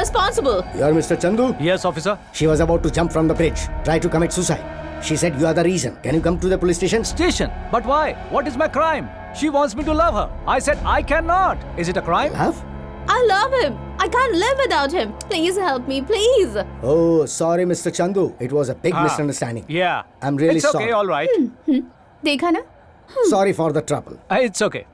irresponsible. You are Mr. Chandu? Yes, officer. She was about to jump from the bridge, try to commit suicide. She said you are the reason. Can you come to the police station? Station? But why? What is my crime? She wants me to love her. I said I cannot. Is it a crime? Love? I love him. I can't live without him. Please help me, please. Oh, sorry, Mr. Chandu. It was a big misunderstanding. Yeah. I'm really it's sorry. okay, all right. देखा ना? Sorry for the trouble. It's okay.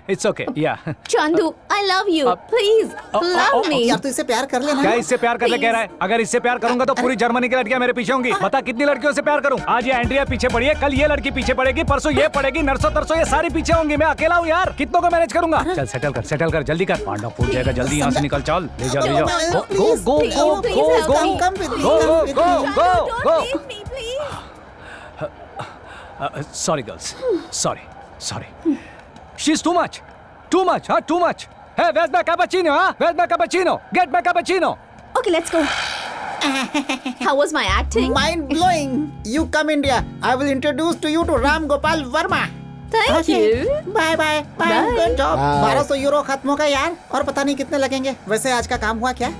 It's okay. Yeah. Chandu, I love you. Please, love me. यार तू इससे प्यार कर लेना। क्या इससे प्यार करने कह रहा है? अगर इससे प्यार करूंगा तो पूरी जर्मनी की लड़कियां मेरे पीछे होंगी। बता कितनी लड़कियों से प्यार करूं? आज ये एंड्रिया पीछे पड़ी है, कल ये लड़की पीछे पड़ेगी, परसों ये पड़ेगी, नरसों तरसों ये सारी पीछे होंगी। मैं अकेला हूं यार, कितनों को मैनेज करूंगा? चल सेटल कर, जल्दी कर। पांडा फूट जाएगा, जल्दी यहाँ से निकल, चल ले जाओ। Go. Leave me, please. Sorry girls, sorry. She's too much. Too much. Hey, where's my cappuccino? Where's my cappuccino? Get my cappuccino. Okay, let's go. How was my acting? Mind blowing. You come India. I will introduce to you to Ram Gopal Verma. Thank you. Bye. Good job. 1200 euro खत्म हो गए यार, और पता नहीं कितने लगेंगे। वैसे आज का काम हुआ क्या?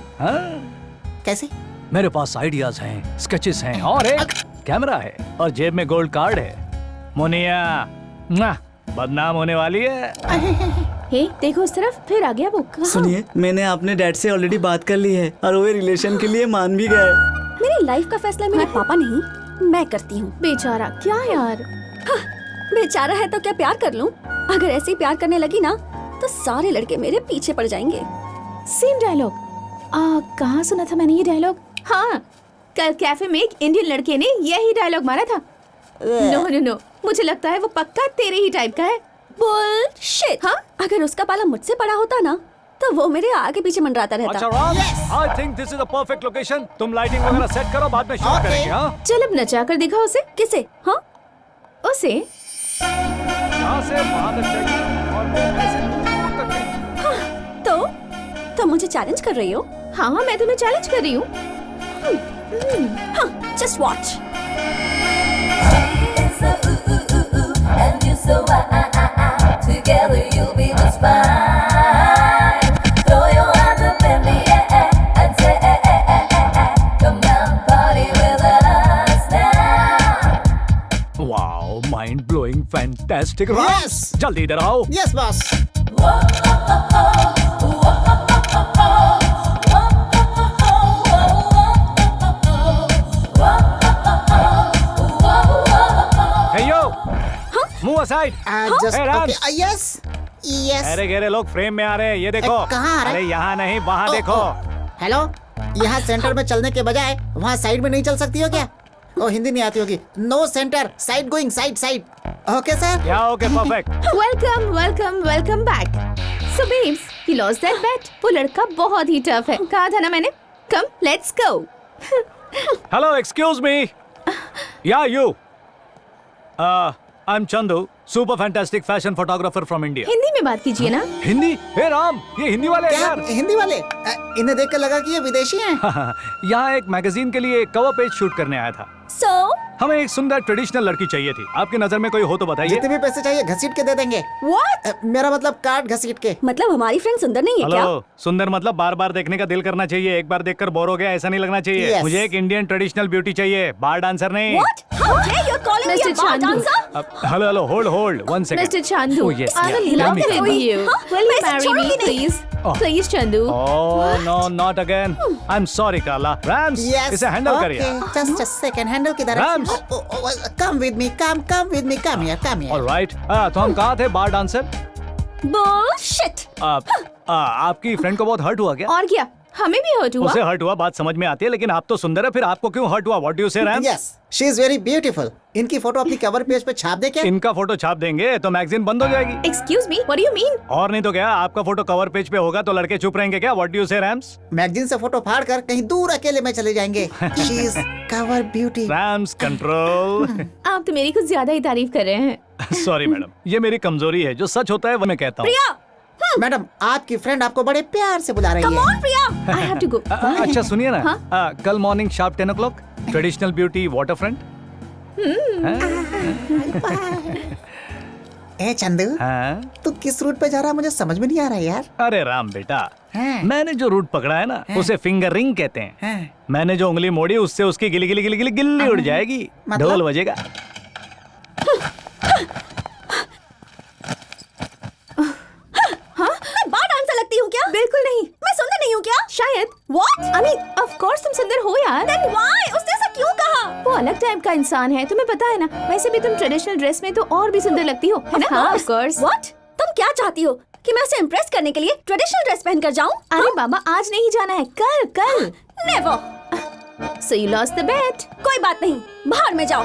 कैसे? मेरे पास आइडियाज हैं, स्केचेस हैं और एक कैमरा है और जेब में गोल्ड कार्ड है। मुनिया बदनाम होने वाली है। हे, देखो उस तरफ, फिर आ गया वो। सुनिए, मैंने अपने डैड से ऑलरेडी बात कर ली है और वो रिलेशन के लिए मान भी गए। मेरी लाइफ का फैसला मेरे पापा नहीं, मैं करती हूँ। बेचारा, क्या यार? बेचारा है तो क्या प्यार कर लूँ? अगर ऐसे ही प्यार करने लगी ना तो सारे लड़के मेरे पीछे पड़ जाएंगे। Same dialogue. कहाँ सुना था मैंने ये डायलॉग? हाँ, कल कैफे में एक इंडियन लड़के ने यही डायलॉग मारा था। नो, मुझे लगता है वो पक्का तेरे ही टाइप का है। बुलशिट। हाँ, अगर उसका पाला मुझसे बड़ा होता ना तो वो मेरे आगे पीछे मंडराता रहता। अच्छा Ram, I think this is the perfect location. तुम लाइटिंग वगैरह सेट करो, बाद में शूट करेंगे। हाँ, चल अब नचा कर दिखा उसे। किसे? हाँ, उसे। यहाँ से वहाँ तक चाहिए और ऐसे दूर तक चाहिए। हाँ, तो मुझे चैलेंज कर रही हो? हाँ, मैं तुम्हें चैलेंज कर रही हूँ। हाँ, just watch. And you so together you'll be the spine. Throw your hands up in the air and say, come on, party with us now. Wow, mind blowing, fantastic. Yes. जल्दी इधर आओ। Yes, boss. Hey yo, move aside. Just Hey, Rams. okay. Yes. अरे गहरे लोग frame में आ रहे हैं, ये देखो। कहाँ आ रहे? अरे यहाँ नहीं, वहाँ देखो। हेलो, यहाँ सेंटर में चलने के बजाय वहाँ साइड में नहीं चल सकती हो क्या? ओ, हिंदी नहीं आती होगी। No centre, side going, side. Okay sir? या okay, perfect. Welcome back. So babes, you lost that bet. वो लड़का बहुत ही टफ है। कहा था ना मैंने? Come, let's go. Hello, excuse me. Yeah, you. I'm Chandu, super fantastic fashion photographer from India. Hindi में बात कीजिए ना। हिंदी? हे राम, ये हिंदी वाले हैं क्या? यार। हिंदी वाले? इन्हें देख कर लगा कि ये विदेशी हैं। यहाँ एक मैगजीन के लिए कवर पेज शूट करने आया था। So, हमें एक सुंदर ट्रेडिशनल लड़की चाहिए थी। आपकी नजर में कोई हो तो बताइए। जितने भी पैसे चाहिए घसीट के दे देंगे। what? मेरा मतलब कार्ड घसीट के। मतलब हमारी फ्रेंड सुंदर नहीं है क्या? हेलो, सुंदर मतलब बार बार देखने का दिल करना चाहिए, एक बार देखकर बोर हो गया ऐसा नहीं लगना चाहिए। Yes. मुझे एक इंडियन ट्रेडिशनल ब्यूटी चाहिए, बार डांसर नहीं। What? How dare you calling me Mr. a bar Chandu. dancer? Hello, hold 1 second. Mr. Chandu, Oh, yes, I yeah. will Tell love me. with you. Will you मैं इसे marry me, छोड़ूंगी नहीं। please? Please, Chandu. Oh no, not again. I'm sorry, Carla. Rams, Yes. इसे handle करिए। Just a second, handle किधर है? Rams. Come with me, come with me, come here. Alright. तो हम कहाँ थे, बार डांसर? Bullshit. आपकी फ्रेंड को बहुत हर्ट हुआ क्या? और क्या? हमें भी हर्ट हुआ। उसे हर्ट हुआ, बात समझ में आती है, लेकिन आप तो सुंदर है, फिर आपको क्यों हर्ट हुआ? What do you say, Rams? Yes, she is very beautiful. इनकी फोटो अपनी कवर पेज पे छाप दे क्या? इनका फोटो छाप देंगे तो मैगजीन बंद हो जाएगी। Excuse me, what do you mean? और नहीं तो क्या, आपका फोटो कवर पेज पे होगा तो लड़के चुप रहेंगे क्या? What do you say, Rams? Magazine से फोटो फाड़ कर कहीं दूर अकेले में चले जाएंगे। She is cover beauty. Rams, control. आप तो मेरी कुछ ज्यादा ही तारीफ कर रहे हैं। सॉरी मैडम, ये मेरी कमजोरी है, जो सच होता है वो मैं कहता हूँ। प्रिया, मैडम, आपकी फ्रेंड आपको बड़े प्यार से बुला रही come है। on Priya. I have to go. अच्छा सुनिए ना, कल morning sharp 10 o'clock traditional beauty water front. ए चंदू, हाँ? तू किस रूट पे जा रहा है मुझे समझ में नहीं आ रहा है यार। अरे राम बेटा, हाँ। मैंने जो रूट पकड़ा है ना उसे फिंगर रिंग कहते हैं। हाँ। मैंने जो उंगली मोड़ी उससे उसकी गिली गिली गिली गिली गिल्ली उड़ जाएगी। मतलब? ढोल बजेगा। मैं बार डांसर लगती हूँ क्या? बिल्कुल नहीं। मैं सुंदर नहीं हूँ क्या? शायद। What? I mean, of course तुम सुंदर हो यार। Then why? उसने ऐसा क्यों कहा? वो अलग टाइप का इंसान है, तुम्हें पता है ना। वैसे भी तुम ट्रेडिशनल ड्रेस में तो और भी सुंदर लगती हो, है ना? हाँ, of course। What? तुम क्या चाहती हो कि मैं उसे इम्प्रेस करने के लिए ट्रेडिशनल ड्रेस पहनकर जाऊँ? अरे बाबा, आज नहीं जाना है, कल कल। Never। So you lost the bet। कोई बात नहीं, बाहर में जाओ।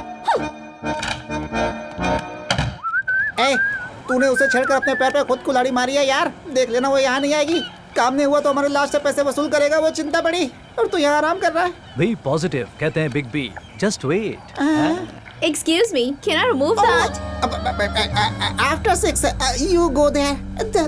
ए, तूने उसे छेड़कर अपने पैर पे खुद कुल्हाड़ी मारी है यार। देख लेना वो यहाँ नहीं आएगी। काम नहीं हुआ तो हमारे लास्ट से पैसे वसूल करेगा, वो चिंता पड़ी। और तू यहाँ आराम कर रहा है। बी पॉजिटिव कहते हैं big B. Just wait. Excuse me, can I remove that? After 6, you go there. Okay.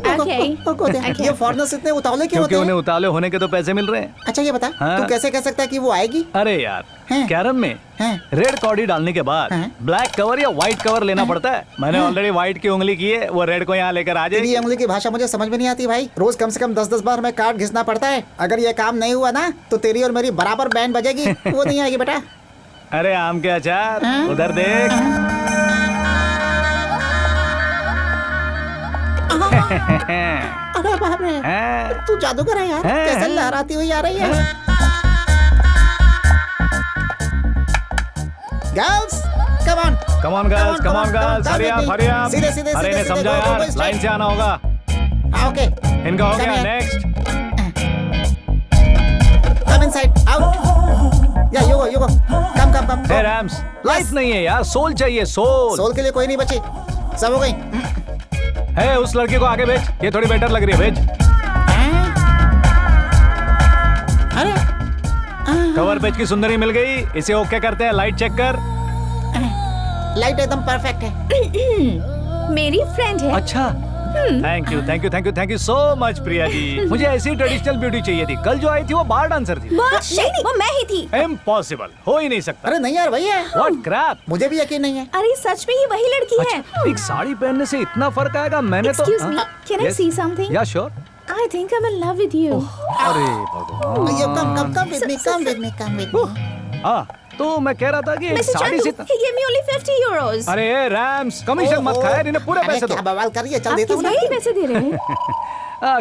Go there. Okay. ये फॉरेनर्स इतने उतावले क्यों क्योंकि होते उन्हें हैं? उतावले होने के तो पैसे मिल रहे हैं। अच्छा ये बता, हाँ? तू कैसे कह सकता है कि वो आएगी? अरे यार, हैं? कैरम में हैं? रेड कॉर्डी डालने के बाद हैं? ब्लैक कवर या व्हाइट कवर लेना पड़ता है। मैंने ऑलरेडी व्हाइट की उंगली की है, वो रेड को यहाँ लेकर आ तेरी जाएगी। उंगली की भाषा मुझे समझ में नहीं आती भाई। रोज कम से कम 10-10 बार हमें कार्ड घिसना पड़ता है। अगर ये काम नहीं हुआ ना तो तेरी और मेरी बराबर बैंड बजेगी। वो नहीं आएगी बेटा। अरे आम के अचार, उधर देख। अरे बाप रे, हैं? तू जादूगर है यार। हैं? कैसे लहराती हुई आ रही है। Girls, come on. Come on girls, come on girls, hurry up, hurry up। सीधे सीधे अरे सीधे इन्हें सीधे, समझा go, go, यार, go straight। लाइन से आना होगा। ओके, इनका हो Come गया, here। Next. Come inside, out. या you go। Come. Hey Rams, life नहीं है यार, सोल चाहिए, सोल। सोल के लिए कोई नहीं बची, सब हो गई। है उस लड़की को आगे भेज, ये थोड़ी बेटर लग रही है, भेज। अरे कवर पेज की सुंदरी मिल गई, इसे ओके करते हैं, लाइट चेक कर। लाइट एकदम परफेक्ट है। मेरी फ्रेंड है। अच्छा, thank you so much Priya ji. मुझे ऐसी ट्रेडिशनल ब्यूटी चाहिए थी। कल जो आई थी वो बार डांसर थी। नहीं, वो मैं ही थी। इम्पॉसिबल, हो ही नहीं सकता। अरे नहीं यार वही है। What crap. मुझे भी यकीन नहीं है। अरे सच में ही वही लड़की है। अच्छा, एक साड़ी पहनने से इतना फर्क आएगा? मैंने तो Excuse me, can I see something? या sure. I think I'm in love with you। अरे भगवान। ये कम विद मी। हाँ, तो मैं कह रहा था कि एक Mr. साड़ी Chandu, से he gave me only 50 euros। अरे रैम्स, कमीशन मत खाया, इन्हें पूरे पैसे दो। क्या बवाल कर रही है, चल आप देता किस हूँ बात के ना। पैसे दे रहे हैं?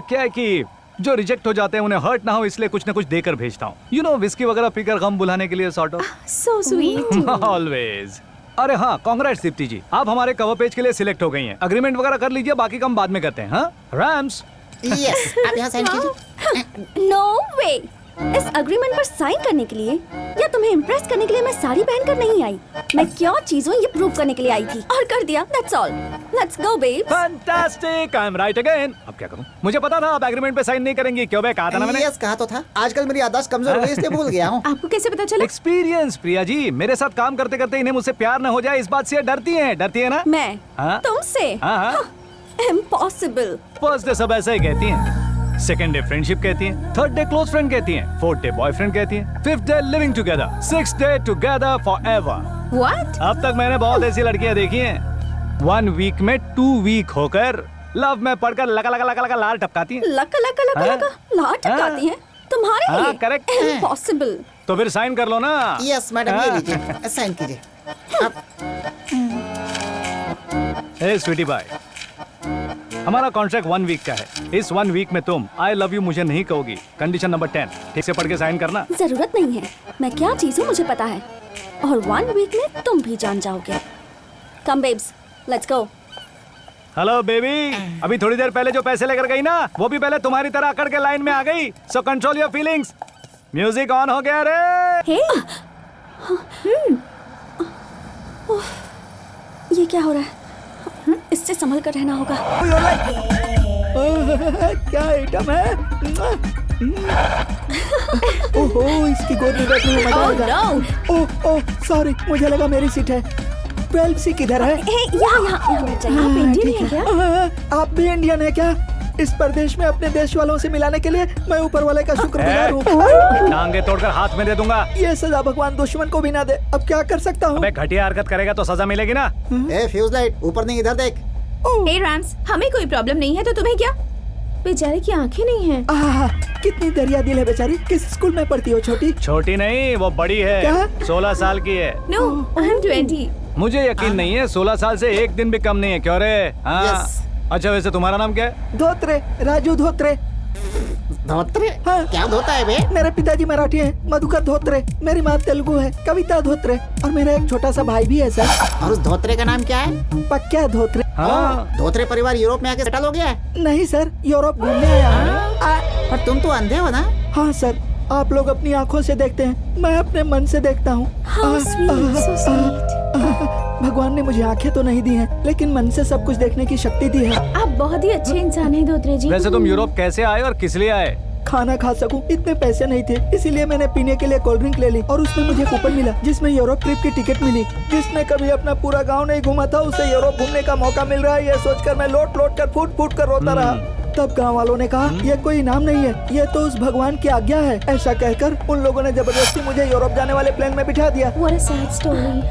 क्या है कि जो रिजेक्ट हो जाते हैं उन्हें हर्ट ना हो इसलिए कुछ ना कुछ देकर भेजता हूँ। यू नो, विस्की वगैरह पीकर गम बुलाने के लिए sort of. So sweet। Always. अरे हाँ, कांग्रेट्स दीप्ति जी, आप हमारे कवर पेज के लिए सिलेक्ट हो गई हैं। अग्रीमेंट वगैरह कर लीजिए, बाकी काम बाद में करते हैं। हाँ रैम्स। यस, आप यहाँ साइन कीजिए। नो वे। इस अग्रीमेंट पर साइन करने के लिए या तुम्हें इम्प्रेस करने के लिए मैं साड़ी पहनकर नहीं आई। मैं क्या चीज हूँ ये प्रूव करने के लिए आई थी और कर दिया। That's all. Let's go babes. Fantastic, I am right again. अब क्या करूं? मुझे पता था आप एग्रीमेंट पे साइन नहीं करेंगी। क्यों बे, कहा था ना मैंने। यस, कहा तो था। आजकल मेरी याददाश्त कमजोर हो गई इसलिए भूल गया हूँ। आपको कैसे पता चला? एक्सपीरियंस प्रिया जी, मेरे साथ काम करते करते इन्हें मुझसे प्यार न हो जाए इस बात से ये डरती है ना। मैं हाँ? तुमसे? हाँ। इम्पॉसिबल। फर्स्ट डे सब ऐसा ही कहती हैं, सेकंड डे फ्रेंडशिप कहती हैं, थर्ड डे क्लोज फ्रेंड कहती हैं, फोर्थ डे बॉयफ्रेंड कहती हैं, fifth day living together, sixth day together forever. What? अब तक मैंने बहुत ऐसी लड़कियां देखी हैं, 1 वीक में 2 वीक होकर लव में पड़कर लगा लाल टपकाती हैं। लका हाँ? लाट टपकाती हैं तुम्हारे हाँ, लिए। correct। इम्पॉसिबल। तो फिर साइन कर लो ना। यस मैडम, ये हाँ। लीजिए, साइन कीजिए। हे स्वीटी बाय, हमारा कॉन्ट्रैक्ट 1 वीक का है। इस 1 वीक में तुम आई लव यू मुझे नहीं कहोगी। कंडीशन नंबर 10, ठीक से पढ़ के साइन करना। जरूरत नहीं है, मैं क्या चीज हूँ मुझे पता है। और 1 वीक में तुम भी जान जाओगे। Come babes, let's go. Hello baby, अभी थोड़ी देर पहले जो पैसे लेकर गई ना, वो भी पहले तुम्हारी तरह अकड़ के लाइन में आ गई। So control your feelings. Music on हो गया रे। हे, ये क्या हो रहा है? इससे संभल कर रहना होगा। क्या आइटम है? ओहो, इसकी गोद में बैठने में मजा Oh आएगा। no! ओह सॉरी, मुझे लगा मेरी सीट है। 12 सी किधर है? हे, यहाँ बैठ जाइए। आप इंडियन हैं क्या? आप भी इंडियन है क्या? इस प्रदेश में अपने देश वालों से मिलाने के लिए मैं ऊपर वाले का शुक्रगुजार हूँ। टांगे तोड़कर हाथ में दे दूंगा। ये सजा भगवान दुश्मन को भी ना दे। अब क्या कर सकता हूँ? अबे घटिया हरकत करेगा तो सजा मिलेगी ना। ए फ्यूज लाइट, ऊपर नहीं इधर देख। हे राम्स, हमें कोई प्रॉब्लम नहीं है तो तुम्हें क्या? बेचारे की आंखें नहीं हैं। कितनी दरिया दिल है बेचारी। किस स्कूल में पढ़ती हो छोटी? छोटी नहीं, वो बड़ी है। क्या? 16 साल की है। No, I am 20। मुझे यकीन नहीं है, 16 साल से एक दिन भी कम नहीं है। क्यों रे? हाँ। Yes. अच्छा, वैसे तुम्हारा नाम क्या है? धोत्रे, राजू धोत्रे। धोत्रे? हाँ। क्या धोता है बे? मेरे पिताजी मराठी हैं, मधुकर धोत्रे। मेरी माँ तेलुगु है, कविता धोत्रे। और मेरा एक छोटा सा भाई भी है सर। और उस धोत्रे का नाम क्या है? पक्का धोत्रे। हाँ। धोत्रे परिवार यूरोप में आके सेटल हो गया है? नहीं सर, यूरोप घूमने आया हूँ। पर तुम तो अंधे हो ना? हाँ सर, आप लोग अपनी आँखों से देखते हैं, मैं अपने मन से देखता हूँ। How sweet, so sweet. भगवान ने मुझे आंखें तो नहीं दी हैं, लेकिन मन से सब कुछ देखने की शक्ति दी है। आप बहुत ही अच्छे इंसान हैं धोत्रे जी। वैसे तुम यूरोप कैसे आए और किस लिए आए? खाना खा सकूं, इतने पैसे नहीं थे, इसीलिए मैंने पीने के लिए कोल्ड ड्रिंक ले ली और उसमें मुझे कूपन मिला जिसमें यूरोप ट्रिप की टिकट मिली। जिसने कभी अपना पूरा गांव नहीं घूमा था उसे यूरोप घूमने का मौका मिल रहा है, ये सोचकर मैं लोट लोट कर फूट फूट कर रोता रहा। तब गांव वालों ने कहा ये कोई इनाम नहीं है, ये तो उस भगवान की आज्ञा है। ऐसा कहकर उन लोगों ने जबरदस्ती मुझे यूरोप जाने वाले प्लेन में बिठा दिया। What a sad story.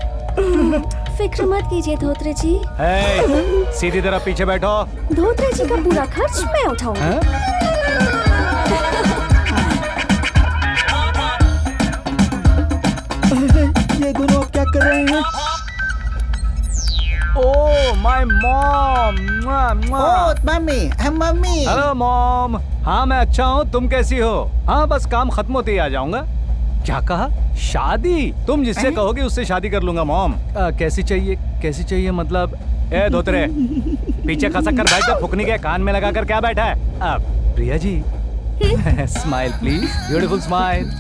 फिक्र मत कीजिए धोत्रे जी। हे, सीधी तरफ पीछे बैठो। धोत्रे जी का पूरा खर्च मैं उठाऊंगी। हाँ? ये दोनों अब क्या कर रहे हैं? Oh my mom. Oh mummy, mummy. Hello mom. हाँ मैं अच्छा हूँ, तुम कैसी हो? हाँ बस काम खत्म होते ही आ जाऊंगा। क्या कहा? शादी? तुम जिससे कहोगे उससे शादी कर लूंगा मॉम। कैसी चाहिए? कैसी चाहिए मतलब? ए धोत्रे, पीछे खसक कर बैठ जा, फुकनी के कान में लगा कर क्या बैठा है? Priya ji smile please, beautiful smile.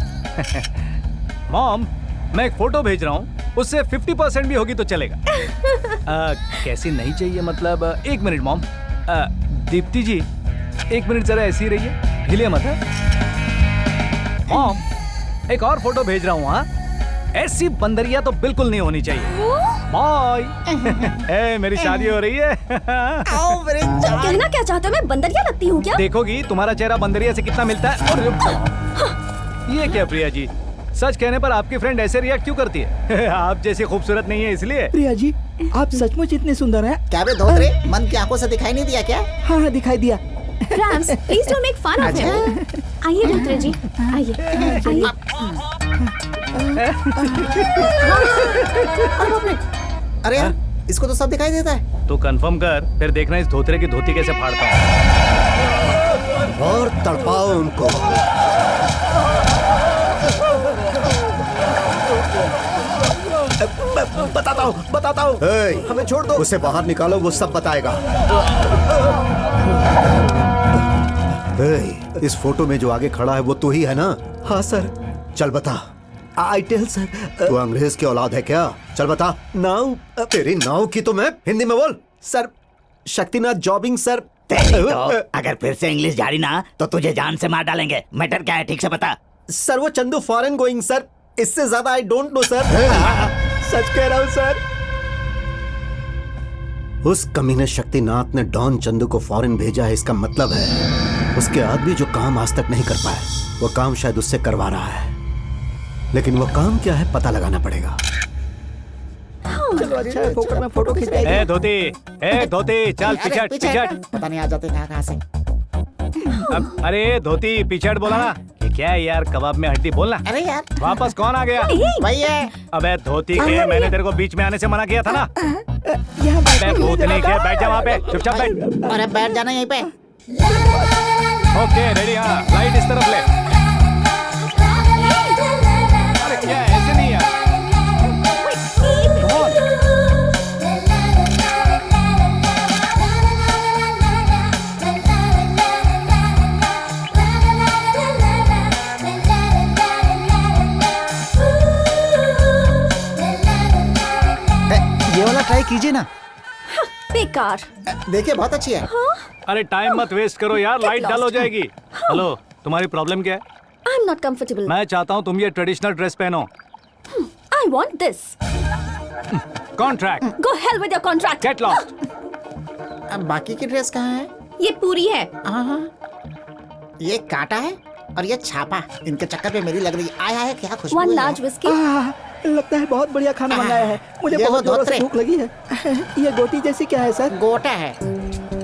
Mom मैं एक फोटो भेज रहा हूँ, उससे 50% भी होगी तो चलेगा। कैसी नहीं चाहिए मतलब? एक मिनट मॉम। दीप्ति जी एक मिनट जरा ऐसी रहिए, हिलिए मत। मॉम एक और फोटो भेज रहा हूँ। हाँ ऐसी बंदरिया तो बिल्कुल नहीं होनी चाहिए। बाय। ए मेरी शादी हो रही है। आओ मेरे तुम कहना क्या चाहते हो? मैं बंदरिया लगती हूँ क्या? देखोगी तुम्हारा चेहरा बंदरिया से कितना मिलता है। और ये क्या प्रिया जी, सच कहने पर आपकी फ्रेंड ऐसे रिएक्ट क्यों करती है? आप जैसी खूबसूरत नहीं है इसलिए। प्रिया जी आप सचमुच इतने सुंदर हैं। क्या बे धोत्रे, मन की आंखों से दिखाई नहीं दिया क्या? हाँ दिखाई दिया। Rams, please don't make fun of him. आइए धोत्रे जी, आइए आइए। अरे यार, इसको तो सब दिखाई देता है। तो कंफर्म कर, फिर देखना इस धोतरे की धोती कैसे फाड़ता हूँ। और तड़पाओ उनको। बताता हूँ। हे, हमें छोड़ दो। उसे बाहर निकालो, वो सब बताएगा। हे, इस फोटो में जो आगे खड़ा है वो तू ही है ना? हाँ सर। चल बता। I tell sir. तू अंग्रेज की औलाद है क्या? चल बता। नाउ तेरी नाव की तो मैं हिंदी में बोल। Sir, Shaktinath jobbing sir. तो अगर फिर से इंग्लिश जारी ना तो तुझे जान से मार डालेंगे। मैटर क्या है ठीक से बता। सर वो चंदू फॉरेन गोइंग सर, इससे ज्यादा आई डोंट नो सर। सच कह रहा हूँ सर। उस कमीने शक्तिनाथ ने डॉन चंदू को फॉरेन भेजा है, इसका मतलब है उसके आदमी जो काम आज तक नहीं कर पाए वो काम शायद उससे करवा रहा है। लेकिन वो काम क्या है पता लगाना पड़ेगा। चलो अच्छा है, फोकट में फोटो खिंचाई। ए धोती चल अरे, पिछट पीछे पिछट। हट। पता नहीं आ जाते कहाँ से। अरे धोती पिछट बोला ना। ये क्या है यार, कबाब में हड्डी बोलना। अरे यार, वापस कौन आ गया? वही है। अबे धोती के, मैंने तेरे को बीच में आने से मना किया था ना। यहाँ अबे भूतनी के, बैठ जा वहाँ पे, चुपचाप बैठ। अरे बैठ जाना यहीं पे। Okay ready. हाँ लाइट इस तरफ ले। अरे क्या है, ऐसे नहीं यार। Come on. ये वाला ट्राई कीजिए ना। बेकार। देखिए बहुत अच्छी है। अरे टाइम मत वेस्ट करो यार, लाइट डल हो जाएगी। हेलो तुम्हारी प्रॉब्लम क्या है? I am not comfortable. मैं चाहता हूँ तुम ये ट्रेडिशनल ड्रेस पहनो। I want this. Contract. Go hell with your contract. Get lost. अब बाकी की ड्रेस कहाँ है? ये पूरी है। हाँ, ये कांटा है और ये छापा। इनके चक्कर पे मेरी लग रही है। आया है क्या खुशबू वन है। Large whisky. लगता है बहुत बढ़िया खाना मंगाया है। मुझे ये बहुत वो जोरों से धोत्रे। भूख लगी है। ये गोटी जैसी क्या है सर? गोटा है।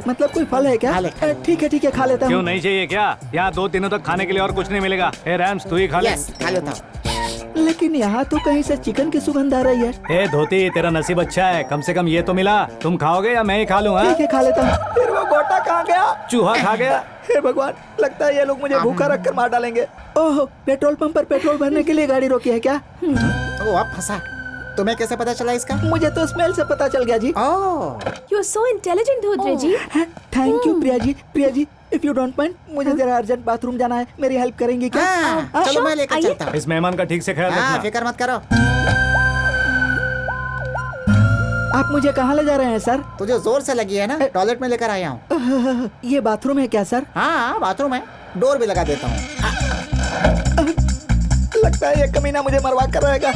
मतलब कोई फल है क्या? खा ले। ठीक है खा लेता क्यों हूँ। नहीं चाहिए क्या? यहाँ 2 दिनों तक खाने के लिए और कुछ नहीं मिलेगा। ए रैम्स, तू ही खा ले। यस, खा लेता हूँ। लेकिन यहाँ तो कहीं से चिकन की सुगंध आ रही है। ए धोती, तेरा नसीब अच्छा है, कम से कम ये तो मिला। तुम खाओगे या मैं ही खा लूँ? हाँ? ठीक है खा लेता हूँ। फिर वो गोटा कहाँ गया? चूहा खा गया। हे भगवान, लगता है ये लोग मुझे भूखा रख कर मार डालेंगे। ओह, पेट्रोल पंप पर पेट्रोल भरने के लिए गाड़ी रोकी है क्या? ओ, अब फंसा। तुम्हें कैसे पता चला इसका? मुझे तो स्मेल से पता चल गया जी। Oh, you are so intelligent Dhotre ji. Thank you Priya ji. Priya ji, if you don't mind, मुझे जरा अर्जेंट बाथरूम जाना है। मेरी हेल्प करेंगी क्या? हाँ, चलो मैं लेकर चलता हूँ। इस मेहमान का ठीक से ख्याल हाँ, रखना। फिक्र मत करो। आप मुझे कहाँ ले जा रहे हैं सर? तुझे जोर से लगी है ना, टॉयलेट में लेकर आया हूँ। ये बाथरूम है क्या सर? हाँ, बाथरूम है। डोर भी लगा देता हूँ। लगता है ये कमीना मुझे मरवा कर रहेगा।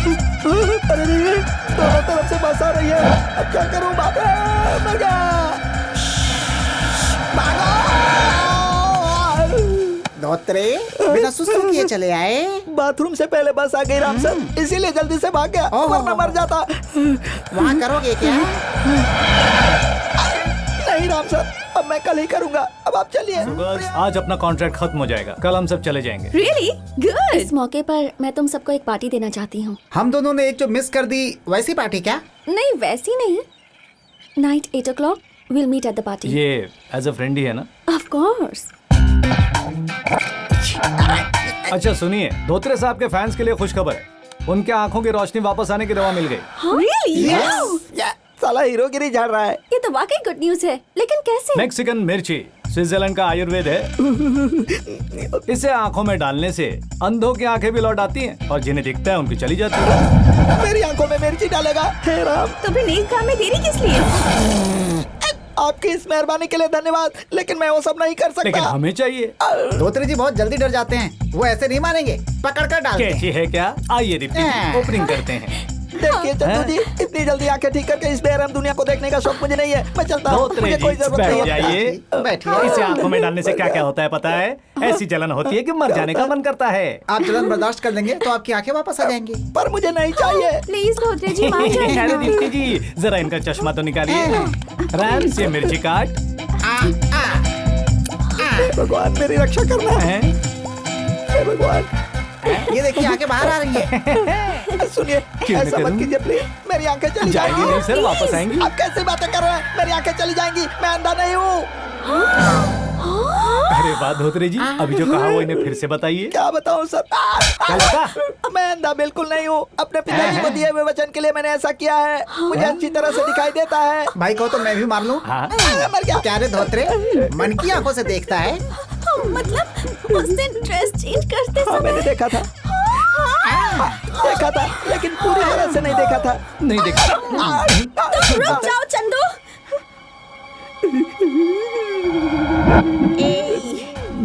अरे रे, दोनों तरफ से बस आ रही है। अब क्या करूं? बाप रे, मर गया। भागो! धोत्रे, बिना सुस्तू किए चले आए। बाथरूम से पहले बस आ गई राम सर, इसीलिए जल्दी से भाग गया, ओह। वरना मर जाता। वहाँ करोगे क्या? नहीं राम सर, अब मैं कल ही करूंगा। अब आप चलिए। बस आज अपना कॉन्ट्रैक्ट खत्म हो जाएगा, कल हम सब चले जाएंगे। Really good. इस मौके पर मैं तुम सबको एक पार्टी देना चाहती हूँ। हम दोनों ने एक जो मिस कर दी, वैसी पार्टी क्या? नहीं, वैसी नहीं। Night 8 o'clock we'll meet at the party. ये एज अ फ्रेंड ही है ना? Of course. अच्छा सुनिए, धोत्रे साहब के फैंस के लिए खुशखबर है। उनके आंखों की रोशनी वापस आने की दवा मिल गई। रियली? साला हीरोगिरी झाड़ रहा है। ये तो वाकई गुड न्यूज है, लेकिन कैसे? मैक्सिकन मिर्ची स्विट्जरलैंड का आयुर्वेद है। इसे आंखों में डालने से अंधों की आंखें भी लौट आती हैं और जिन्हें दिखता है उनकी चली जाती है। मेरी आंखों में मिर्ची डालेगा? हे राम, तो फिर नेक काम में देरी किस लिए? आपकी इस मेहरबानी के लिए धन्यवाद, लेकिन मैं वो सब नहीं कर लेकिन सकता। हमें चाहिए। धोत्रे जी बहुत जल्दी डर जाते हैं। वो ऐसे नहीं मानेंगे, पकड़ कर डालते हैं। कैची है क्या? आइए दीप्ति जी, हाँ। ओपनिंग करते हैं। देखिए चंदू जी, इतनी जल्दी आंखें ठीक करके इस बेरहम दुनिया को देखने का शौक मुझे नहीं है। मैं चलता हूँ, धोत्रे मुझे जी, कोई जरूरत बैठ नहीं है। जाइए। बैठिए। इसे आंखों में डालने से क्या क्या होता है पता है? ऐसी जलन होती है कि मर जाने का मन करता है। आप जलन बर्दाश्त कर लेंगे तो आपकी आंखें वापस आ जाएंगी। पर मुझे नहीं चाहिए। प्लीज धोत्रे जी मान जाइए अरे ना। दीप्ति जी, जरा इनका चश्मा तो निकालिए। रैम से मिर्ची काट। हे भगवान, मेरी रक्षा करना। हैं? हे भगवान, ये देखिए आंखें बाहर आ रही है। सुनिए, क्यों ऐसा नहीं मत करूं? कीजिए प्लीज। मेरी आंखें चली जाएंगी नहीं सर, वापस आएंगी। आप कैसे बातें कर रहे हैं? मेरी आंखें चली जाएंगी, मैं अंधा नहीं हूँ। अरे वाह धोत्रे जी, अभी जो कहा वो इन्हें फिर से बताइए। क्या बताऊँ सर? क्या लगा? मैं अंधा बिल्कुल नहीं हूँ। अपने पिताजी को दिए हुए वचन के लिए मैंने ऐसा किया है। मुझे अच्छी तरह से दिखाई देता है। भाई को तो मैं भी मार लूं। हाँ? मर गया। क्या रे धोत्रे, मन की आंखों से देखता है। मतलब उस दिन ड्रेस चेंज करते हाँ, मैंने समय देखा था। देखा था, लेकिन पूरी तरह से नहीं देखा था। नहीं देखा। रुक जाओ चंदू।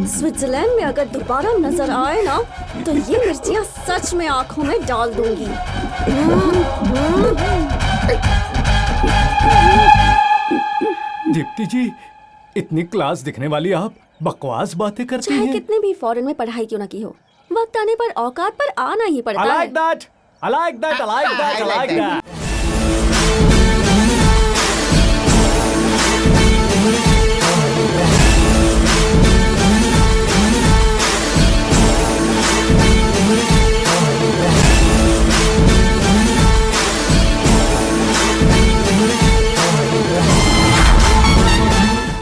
स्विट्जरलैंड में अगर दोबारा नजर आए ना तो ये मिर्चियाँ सच में आंखों में डाल दूंगी। दीप्ति जी, इतनी क्लास दिखने वाली आप बकवास बातें करती चाहे हैं। कितने भी फॉरेन में पढ़ाई क्यों ना की हो, वक्त आने पर औकात पर आना ही पड़ता I है। like that. I like that. I like that. I like that.